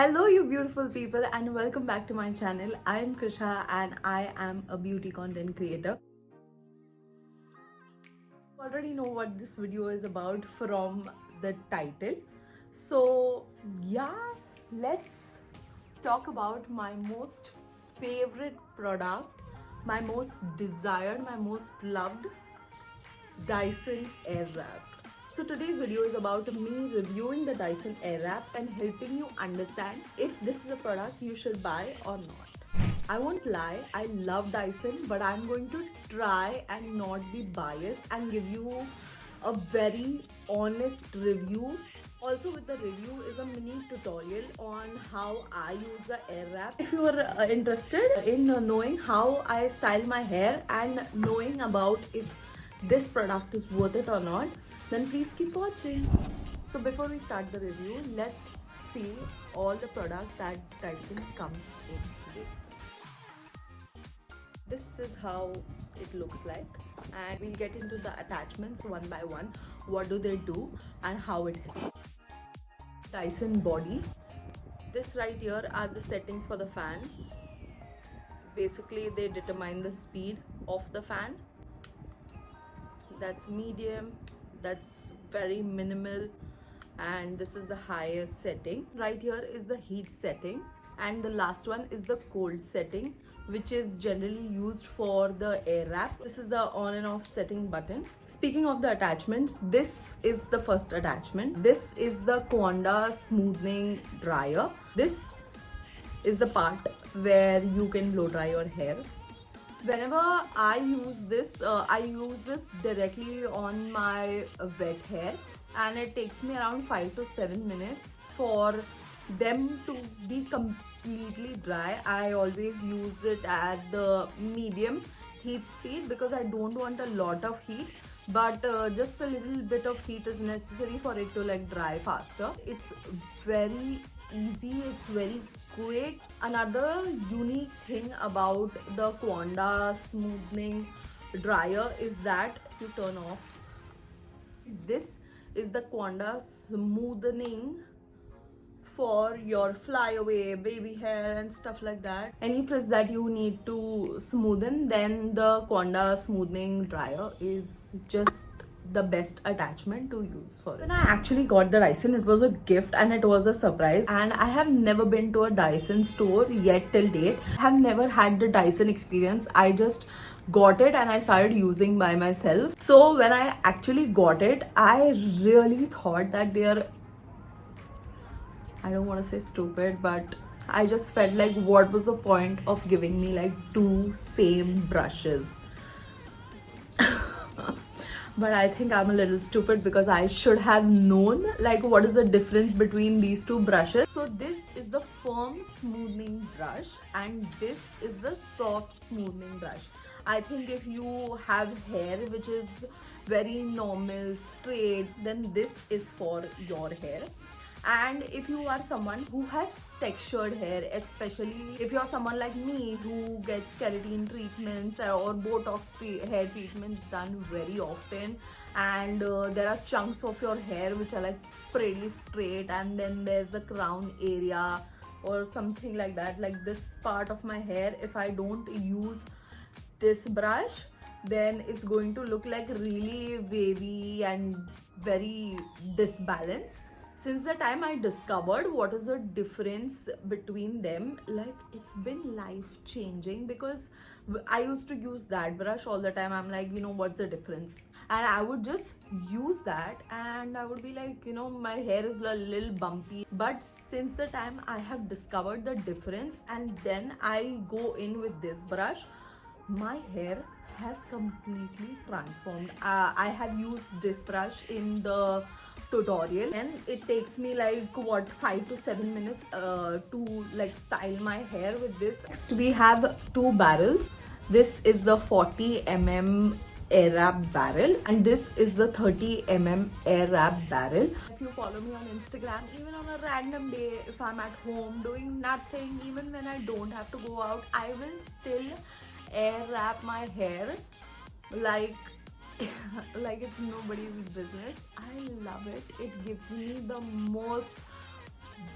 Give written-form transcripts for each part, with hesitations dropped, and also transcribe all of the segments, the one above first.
Hello you beautiful people and welcome back to my channel. I am Krisha and I am a beauty content creator. You already know what this video is about from the title. So yeah, let's talk about my most favorite product, my most desired, my most loved Dyson Airwrap. So today's video is about me reviewing the Dyson Airwrap and helping you understand if this is a product you should buy or not. I won't lie, I love Dyson, but I'm going to try and not be biased and give you a very honest review. Also with the review is a mini tutorial on how I use the Airwrap. If you are interested in knowing how I style my hair and knowing about if this product is worth it or not, then please keep watching. So before we start the review, let's see all the products that Dyson comes in with. This is how it looks like, and we'll get into the attachments one by one. What do they do and how it helps. Dyson body. This right here are the settings for the fan. Basically they determine the speed of the fan. That's medium, that's very minimal, and this is the highest setting. Right here is the heat setting, and the last one is the cold setting, which is generally used for the Airwrap. This is the on and off setting button. Speaking of the attachments, this is the first attachment. This is the Quanda smoothing dryer. This is the part where you can blow dry your hair. Whenever I use this directly on my wet hair, and it takes me around 5 to 7 minutes for them to be completely dry. I always use it at the medium heat speed because I don't want a lot of heat, but just a little bit of heat is necessary for it to like dry faster. It's very easy, it's very quick. Another unique thing about the Quanda smoothing dryer is that you turn off. This is the Quanda smoothing for your flyaway baby hair and stuff like that. Any frizz that you need to smoothen, then the Quanda smoothing dryer is just the best attachment to use for it. When I actually got the Dyson, it was a gift and it was a surprise, and I have never been to a Dyson store yet till date. I have never had the Dyson experience. I just got it and I started using by myself. So when I actually got it, I really thought that I don't want to say stupid, but I just felt like what was the point of giving me like two same brushes. But I think I'm a little stupid because I should have known like what is the difference between these two brushes. So this is the firm smoothing brush and this is the soft smoothing brush. I think if you have hair which is very normal, straight, then this is for your hair. And if you are someone who has textured hair, especially if you're someone like me who gets keratin treatments or Botox hair treatments done very often, and there are chunks of your hair which are like pretty straight, and then there's the crown area or something like that, like this part of my hair, if I don't use this brush, then it's going to look like really wavy and very disbalanced. Since the time I discovered what is the difference between them, like it's been life changing, because I used to use that brush all the time. I'm like, what's the difference? And I would just use that and I would be like, my hair is a little bumpy. But since the time I have discovered the difference and then I go in with this brush, my hair has completely transformed. I have used this brush in the tutorial and it takes me like 5 to 7 minutes to like style my hair with this. Next we have two barrels. This is the 40mm Airwrap barrel and this is the 30mm Airwrap barrel. If you follow me on Instagram, even on a random day, if I'm at home doing nothing, even when I don't have to go out, I will still Airwrap my hair like it's nobody's business. I love it. It gives me the most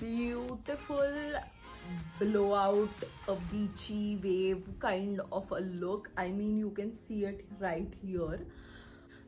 beautiful blowout, a beachy wave kind of a look. I mean, you can see it right here.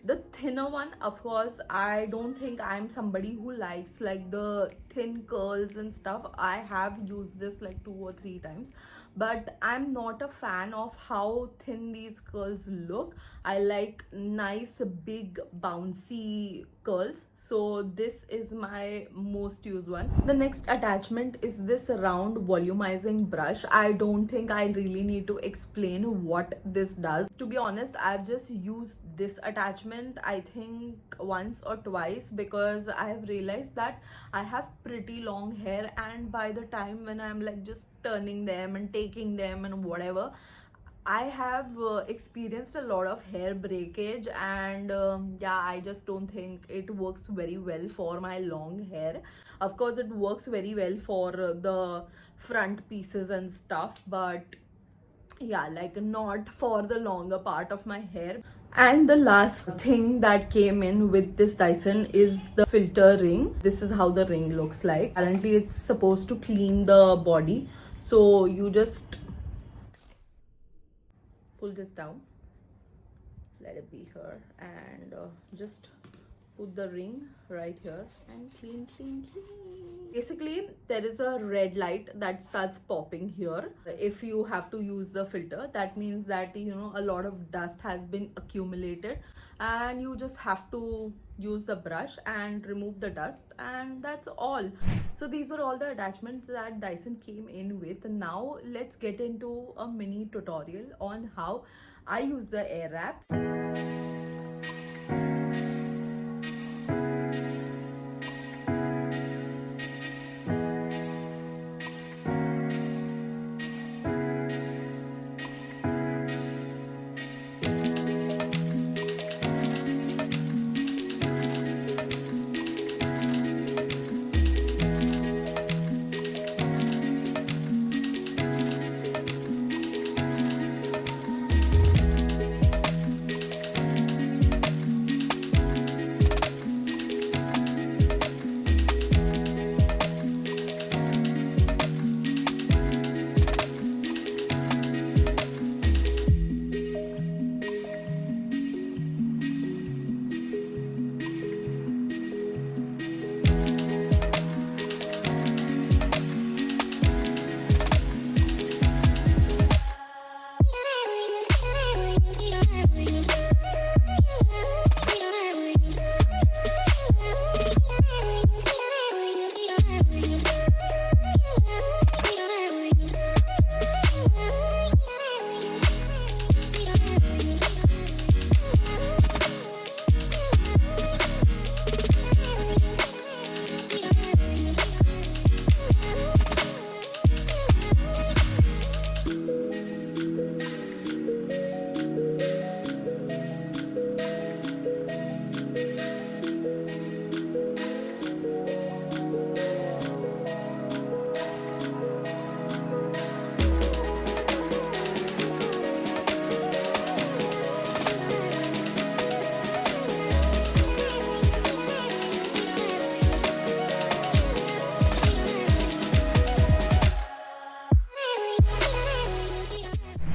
The thinner one, of course, I don't think I'm somebody who likes like the thin curls and stuff. I have used this like 2 or 3 times, but I'm not a fan of how thin these curls look. I like nice big bouncy curls, so this is my most used one. The next attachment is this round volumizing brush. I don't think I really need to explain what this does. To be honest, I've just used this attachment I think once or twice, because I have realized that I have pretty long hair, and by the time when I'm like just turning them and taking them and whatever, I have experienced a lot of hair breakage, and yeah, I just don't think it works very well for my long hair. Of course, it works very well for the front pieces and stuff, but yeah, like not for the longer part of my hair. And the last thing that came in with this Dyson is the filter ring. This is how the ring looks like. Apparently it's supposed to clean the body, so you just pull this down, let it be here, and just put the ring right here and clean. Basically, there is a red light that starts popping here. If you have to use the filter, that means that, you know, a lot of dust has been accumulated, and you just have to use the brush and remove the dust, and that's all. So these were all the attachments that Dyson came in with. Now let's get into a mini tutorial on how I use the Airwrap.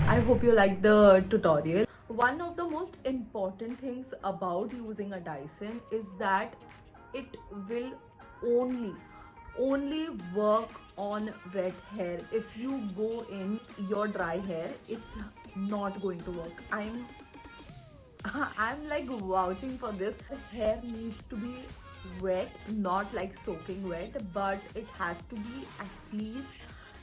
I hope you liked the tutorial. One of the most important things about using a Dyson is that it will only work on wet hair. If you go in your dry hair, it's not going to work. I'm like vouching for this. Hair needs to be wet, not like soaking wet, but it has to be at least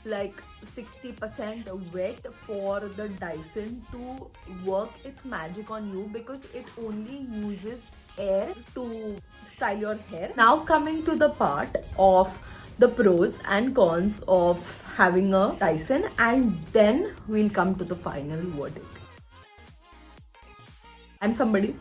like 60% wet for the Dyson to work its magic on you, because it only uses air to style your hair. Now coming to the part of the pros and cons of having a Dyson, and then we'll come to the final verdict. I'm somebody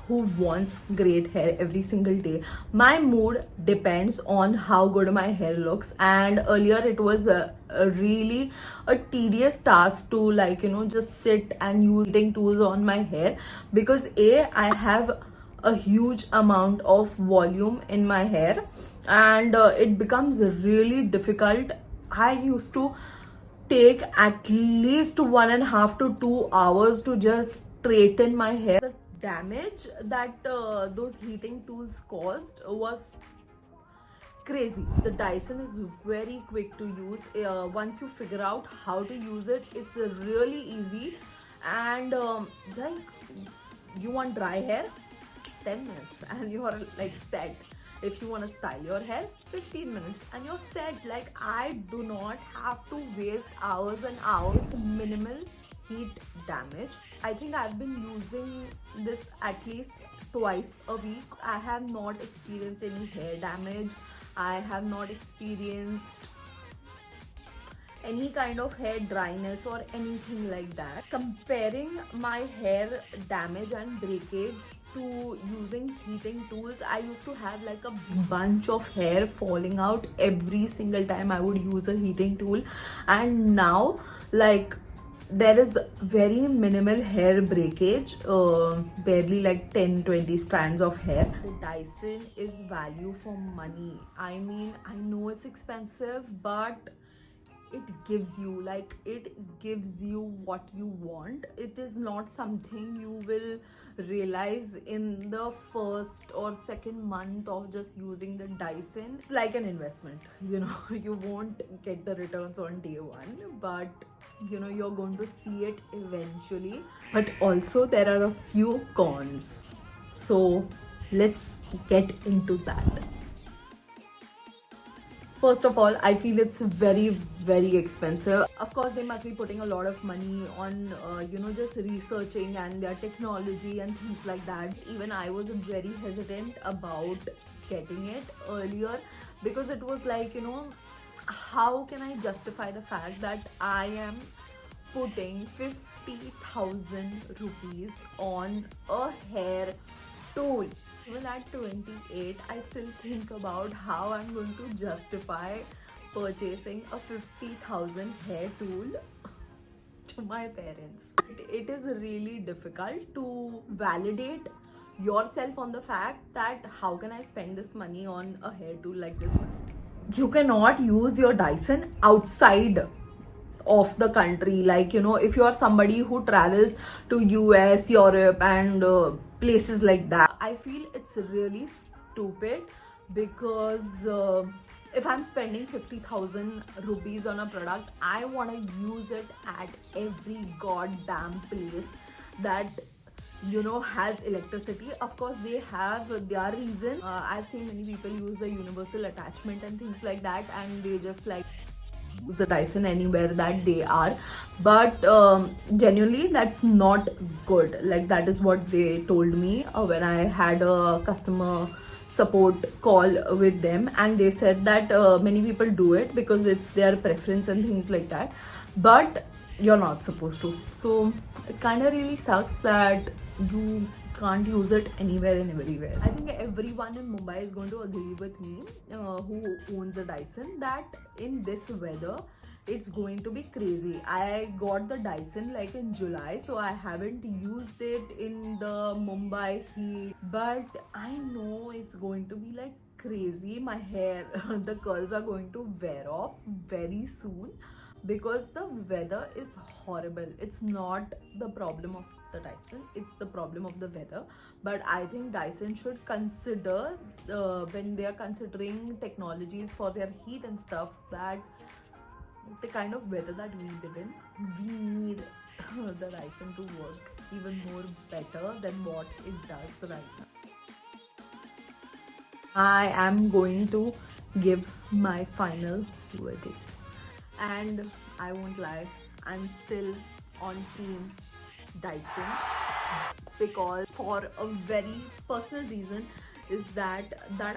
who wants great hair every single day. My mood depends on how good my hair looks, and earlier it was really a tedious task to, like, you know, just sit and use tools on my hair, because I have a huge amount of volume in my hair, and it becomes really difficult. I used to take at least 1.5 to 2 hours to just straighten my hair. The damage that those heating tools caused was crazy. The Dyson is very quick to use. Once you figure out how to use it, it's really easy. And like, you want dry hair, 10 minutes and you're like set. If you want to style your hair, 15 minutes and you're set. Like, I do not have to waste hours and hours. Minimal heat damage. I think I've been using this at least twice a week. I have not experienced any hair damage. I have not experienced any kind of hair dryness or anything like that. Comparing my hair damage and breakage to using heating tools, I used to have like a bunch of hair falling out every single time I would use a heating tool, and now like there is very minimal hair breakage, barely like 10-20 strands of hair. The Dyson is value for money. I mean, I know it's expensive, but it gives you what you want. It is not something you will realize in the first or second month of just using the Dyson. It's like an investment, you won't get the returns on day one, but you're going to see it eventually. But also there are a few cons, so let's get into that. First of all, I feel it's very, very expensive. Of course, they must be putting a lot of money on, just researching and their technology and things like that. Even I was very hesitant about getting it earlier because it was like, how can I justify the fact that I am putting 50,000 rupees on a hair tool? Even at 28, I still think about how I'm going to justify purchasing a 50,000 hair tool to my parents. It is really difficult to validate yourself on the fact that how can I spend this money on a hair tool like this one. You cannot use your Dyson outside of the country. Like, if you are somebody who travels to US, Europe and places like that, I feel it's really stupid because if I'm spending 50,000 rupees on a product, I want to use it at every goddamn place that has electricity. Of course, they have their reason. I've seen many people use the universal attachment and things like that, and they just like use the Dyson anywhere that they are. But genuinely, that's not good. Like, that is what they told me when I had a customer support call with them, and they said that many people do it because it's their preference and things like that, but you're not supposed to. So it kind of really sucks that you can't use it anywhere and everywhere. I think everyone in Mumbai is going to agree with me who owns a Dyson that in this weather it's going to be crazy. I got the Dyson like in July, so I haven't used it in the Mumbai heat, but I know it's going to be like crazy. My hair, the curls are going to wear off very soon because the weather is horrible. It's not the problem of the Dyson, it's the problem of the weather. But I think Dyson should consider when they are considering technologies for their heat and stuff, that the kind of weather that we live in, we need the Dyson to work even more better than what it does right now. I am going to give my final verdict, and I won't lie, I'm still on team Dyson, because for a very personal reason is that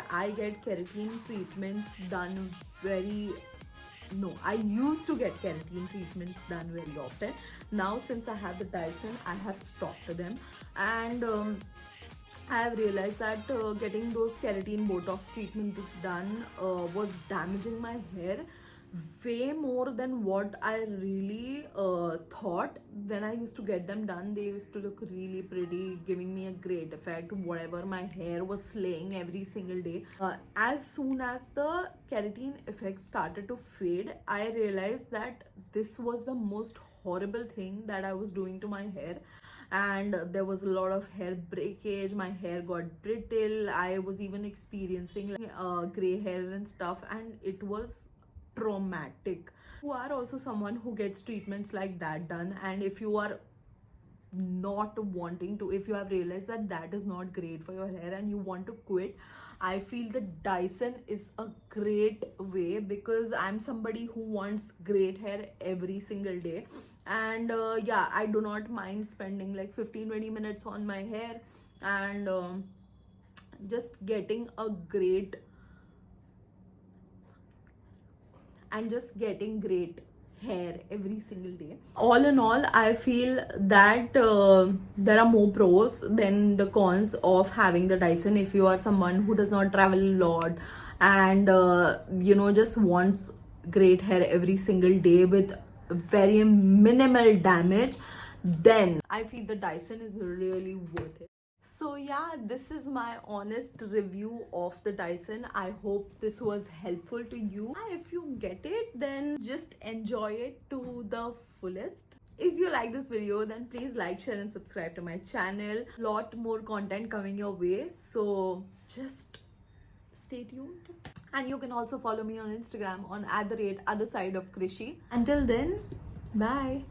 I get keratin treatments done I used to get keratin treatments done very often. Now since I have the Dyson, I have stopped them, and I have realized that getting those keratin Botox treatments done was damaging my hair way more than what I really thought. When I used to get them done, they used to look really pretty, giving me a great effect, whatever my hair was slaying every single day. As soon as the keratin effect started to fade, I realized that this was the most horrible thing that I was doing to my hair, and there was a lot of hair breakage. My hair got brittle. I was even experiencing like, gray hair and stuff, and it was traumatic. You are also someone who gets treatments like that done, and if you are not wanting to, if you have realized that that is not great for your hair and you want to quit, I feel the Dyson is a great way, because I'm somebody who wants great hair every single day. And yeah, I do not mind spending like 15-20 minutes on my hair, and just getting a great great hair every single day. All in all, I feel that there are more pros than the cons of having the Dyson. If you are someone who does not travel a lot and just wants great hair every single day with very minimal damage, then I feel the Dyson is really worth it. So yeah, this is my honest review of the Dyson. I hope this was helpful to you. If you get it, then just enjoy it to the fullest. If you like this video, then please like, share and subscribe to my channel. Lot more content coming your way, so just stay tuned. And you can also follow me on Instagram on @othersideofkrishi. Until then, bye.